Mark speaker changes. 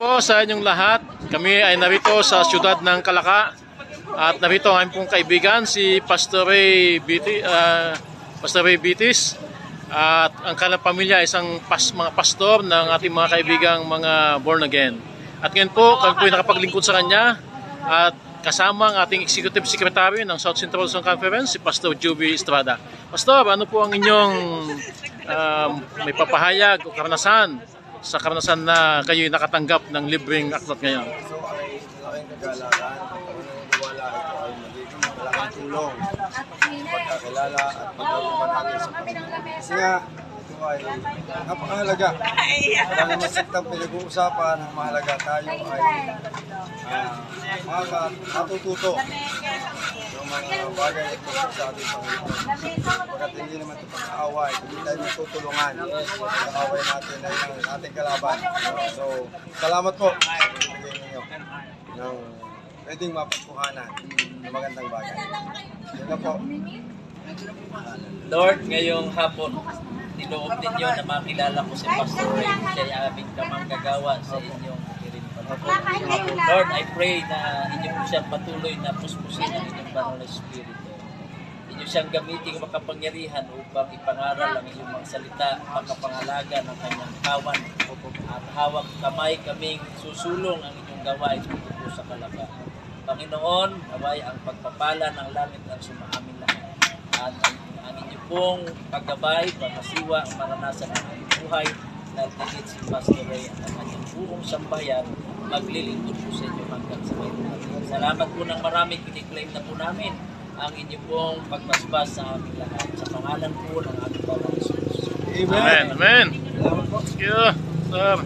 Speaker 1: Po sa inyong lahat, kami ay narito sa siyudad ng Calaca at narito ang pong kaibigan si Pastor Ray Bitis at ang kanilang pamilya isang mga pastor ng ating mga kaibigang mga born again. At ngayon po, kami po ay nakapaglingkod sa kanya at kasama ang ating Executive Secretary ng South Central Luzon Conference, si Pastor Joby Estrada. Pastor, ano po ang inyong may papahayag o karanasan sa karanasan na kayo'y nakatanggap ng libreng aklat ngayon?
Speaker 2: So ay malaking kagalakan, wala ito ay magiging malaking tulong pagkakilala at pagkakuman natin sa Panginoon. Kasi nga, ito ay napakahalaga. Marami masaktang pinag-uusapan, ang mahalaga tayo ay makakatututo ng mga bagay na ito sa ating Panginoon. Pagkat hindi naman ito pag-aaway, hindi tayo matutulungan. Pag-aaway natin ay ang ating kalaban. So, salamat po sa bigay ninyo ng pwedeng mapagkuhanan ng magandang bagay. Yun na po.
Speaker 3: Lord, ngayong hapon, niloob ninyo na makilala ko si Pastor Ray. Siya ay aming kamanggagawa sa inyong kirin. Lord, I pray na inyo po siyang patuloy na puspusin ang inyong banal na Espiritu. Inyo siyang gamitin ang makapangyarihan upang ipangaral ang inyong mga salita, makapangalaga ng kanyang kawan at hawak kamay kaming susulong ang inyong gawain po sa Calaca. Panginoon, naway ang pagpapala ng langit ang sumaamin lahat. At ang inyong pong paggabay, pagkasiwa, ang maranasan ng aming buhay, na tigit si Pastor Ray at ang kanyang buong sambayan, maglilingkod po sa inyo hanggang sa ngayon. Salamat po ng marami, kiniklaim na po namin ang inyong pong pagbasbas sa aming lahat. Sa pangalan po ng aming Panginoon Jesus.
Speaker 1: Amen. Amen. Thank you, sir.